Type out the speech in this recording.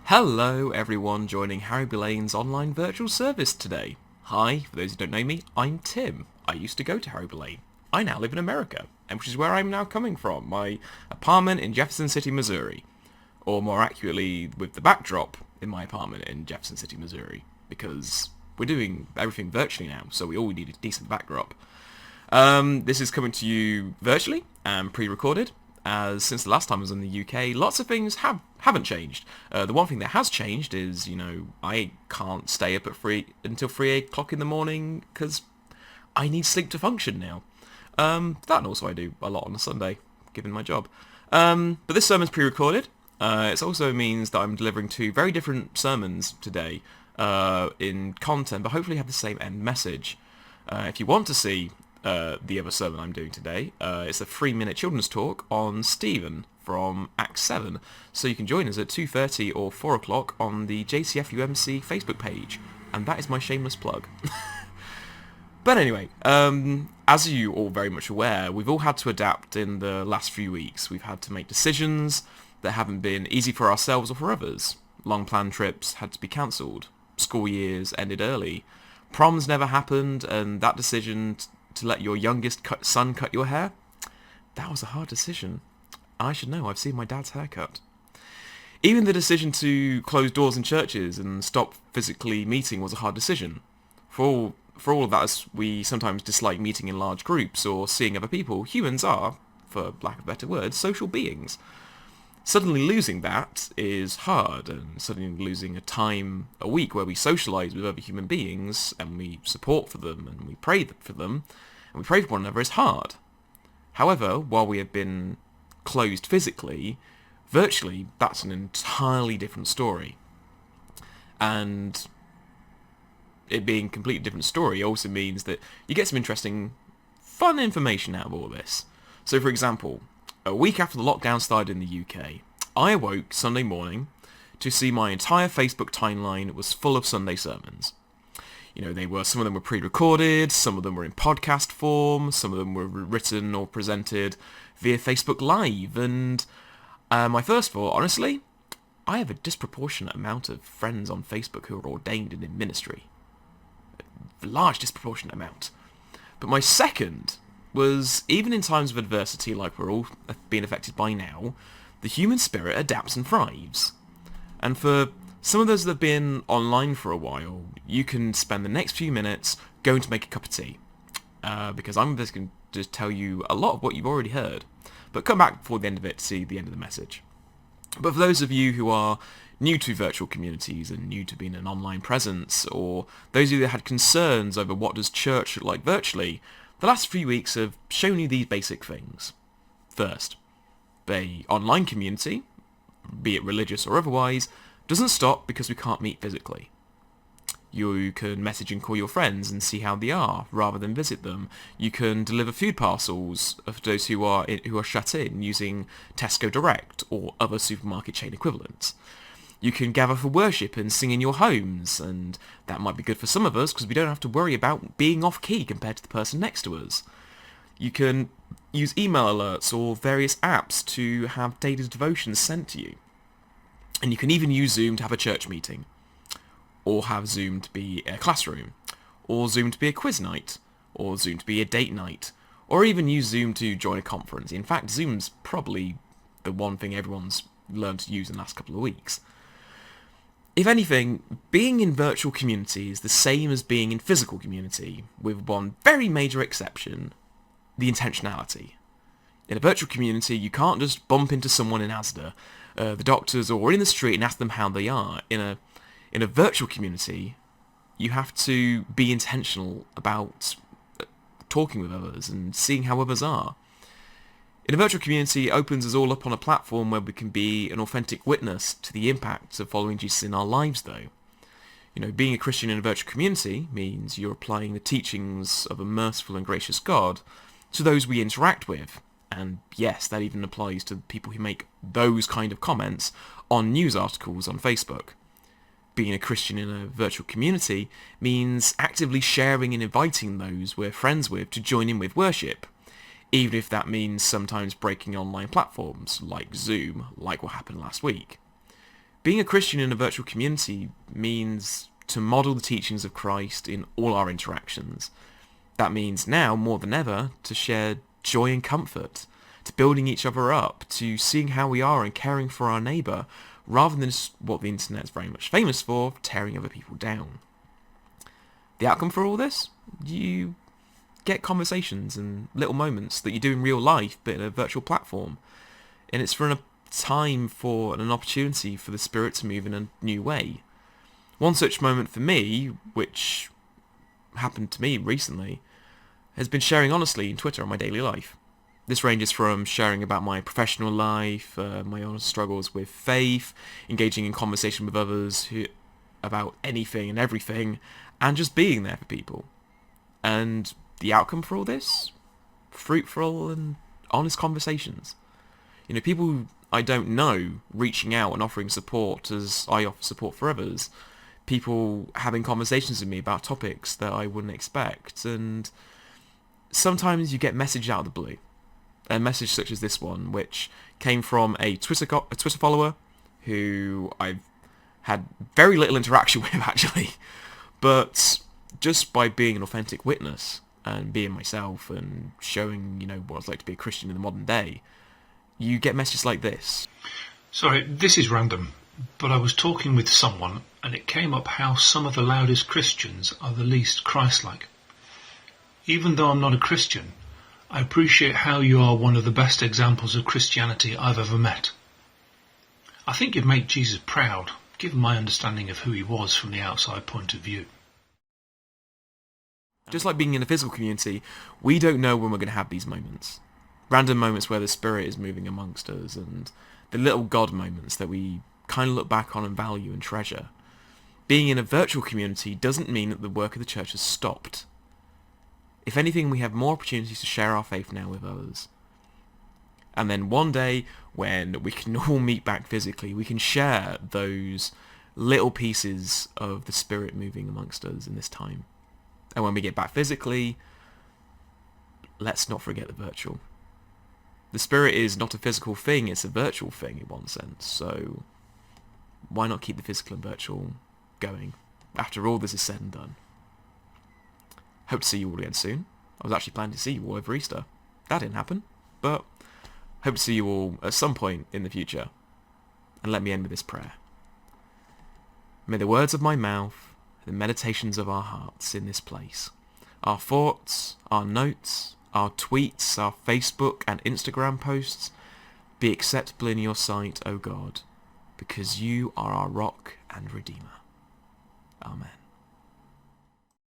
Hello everyone joining Harrowby Lane's online virtual service today. Hi, for those who don't know me, I'm Tim. I used to go to Harrowby Lane. I now live in America, and which is where I'm now coming from, my apartment in Jefferson City, Missouri. Or more accurately, with the backdrop in my apartment in Jefferson City, Missouri. Because we're doing everything virtually now, so we all need a decent backdrop. This is coming to you virtually and pre-recorded, as since the last time I was in the UK, lots of things haven't changed. The one thing that has changed is, I can't stay up until 3 o'clock in the morning because I need sleep to function now. That and also I do a lot on a Sunday, given my job. But this sermon's pre-recorded. It also means that I'm delivering two very different sermons today in content, but hopefully have the same end message. If you want to see the other sermon I'm doing today, it's a 3-minute children's talk on Stephen from Acts 7. So you can join us at 2:30 or 4 o'clock on the JCFUMC Facebook page. And that is my shameless plug. But anyway, as you all very much aware, we've all had to adapt in the last few weeks. We've had to make decisions that haven't been easy for ourselves or for others. Long-planned trips had to be cancelled. School years ended early. Proms never happened, and that decision to let your youngest son cut your hair, that was a hard decision. I should know, I've seen my dad's haircut. Even the decision to close doors in churches and stop physically meeting was a hard decision. For all of that, as we sometimes dislike meeting in large groups or seeing other people, humans are, for lack of better words, social beings. Suddenly losing that is hard, and suddenly losing a week where we socialise with other human beings, and we support for them, and we pray for them, and we pray for one another is hard. However, while we have been closed physically, virtually, that's an entirely different story. And it being a completely different story also means that you get some interesting, fun information out of all this. So for example, a week after the lockdown started in the UK, I awoke Sunday morning to see my entire Facebook timeline was full of Sunday sermons. Some of them were pre-recorded, some of them were in podcast form, some of them were written or presented via Facebook Live, and my first thought, honestly, I have a disproportionate amount of friends on Facebook who are ordained and in ministry. A large disproportionate amount. But my second was, even in times of adversity like we're all being affected by now, the human spirit adapts and thrives. And for some of those that have been online for a while, you can spend the next few minutes going to make a cup of tea. Because I'm just going to tell you a lot of what you've already heard. But come back before the end of it to see the end of the message. But for those of you who are new to virtual communities and new to being an online presence, or those of you that had concerns over what does church look like virtually, the last few weeks have shown you these basic things. First, the online community, be it religious or otherwise, doesn't stop because we can't meet physically. You can message and call your friends and see how they are, rather than visit them. You can deliver food parcels for those who are shut in using Tesco Direct or other supermarket chain equivalents. You can gather for worship and sing in your homes, and that might be good for some of us because we don't have to worry about being off-key compared to the person next to us. You can use email alerts or various apps to have daily devotions sent to you. And you can even use Zoom to have a church meeting, or have Zoom to be a classroom, or Zoom to be a quiz night, or Zoom to be a date night, or even use Zoom to join a conference. In fact, Zoom's probably the one thing everyone's learned to use in the last couple of weeks. If anything, being in virtual community is the same as being in physical community, with one very major exception: the intentionality. In a virtual community, you can't just bump into someone in Asda, the doctors, or in the street and ask them how they are. In a virtual community, you have to be intentional about talking with others and seeing how others are. In a virtual community, it opens us all up on a platform where we can be an authentic witness to the impact of following Jesus in our lives, though. Being a Christian in a virtual community means you're applying the teachings of a merciful and gracious God to those we interact with. And yes, that even applies to people who make those kind of comments on news articles on Facebook. Being a Christian in a virtual community means actively sharing and inviting those we're friends with to join in with worship, even if that means sometimes breaking online platforms like Zoom, like what happened last week. Being a Christian in a virtual community means to model the teachings of Christ in all our interactions. That means now, more than ever, to share joy and comfort, to building each other up, to seeing how we are and caring for our neighbour, rather than what the internet is very much famous for, tearing other people down. The outcome for all this? You get conversations and little moments that you do in real life, but in a virtual platform. And it's for a time for an opportunity for the Spirit to move in a new way. One such moment for me, which happened to me recently, has been sharing honestly in Twitter on my daily life. This ranges from sharing about my professional life, my own struggles with faith, engaging in conversation with others about anything and everything, and just being there for people. And the outcome for all this? Fruitful and honest conversations. People I don't know reaching out and offering support as I offer support for others. People having conversations with me about topics that I wouldn't expect. And sometimes you get messages out of the blue. A message such as this one, which came from a Twitter follower who I've had very little interaction with, actually. But just by being an authentic witness and being myself and showing, what it's like to be a Christian in the modern day, you get messages like this. Sorry, this is random, but I was talking with someone and it came up how some of the loudest Christians are the least Christ-like. Even though I'm not a Christian, I appreciate how you are one of the best examples of Christianity I've ever met. I think you'd make Jesus proud, given my understanding of who he was from the outside point of view. Just like being in a physical community, we don't know when we're going to have these moments. Random moments where the Spirit is moving amongst us, and the little God moments that we kind of look back on and value and treasure. Being in a virtual community doesn't mean that the work of the church has stopped. If anything, we have more opportunities to share our faith now with others. And then one day, when we can all meet back physically, we can share those little pieces of the Spirit moving amongst us in this time. And when we get back physically, let's not forget the virtual. The Spirit is not a physical thing, it's a virtual thing in one sense. So why not keep the physical and virtual going after all this is said and done? Hope to see you all again soon. I was actually planning to see you all over Easter. That didn't happen, but hope to see you all at some point in the future. And let me end with this prayer. May the words of my mouth, the meditations of our hearts in this place, our thoughts, our notes, our tweets, our Facebook and Instagram posts, be acceptable in your sight, O God, because you are our rock and redeemer. Amen.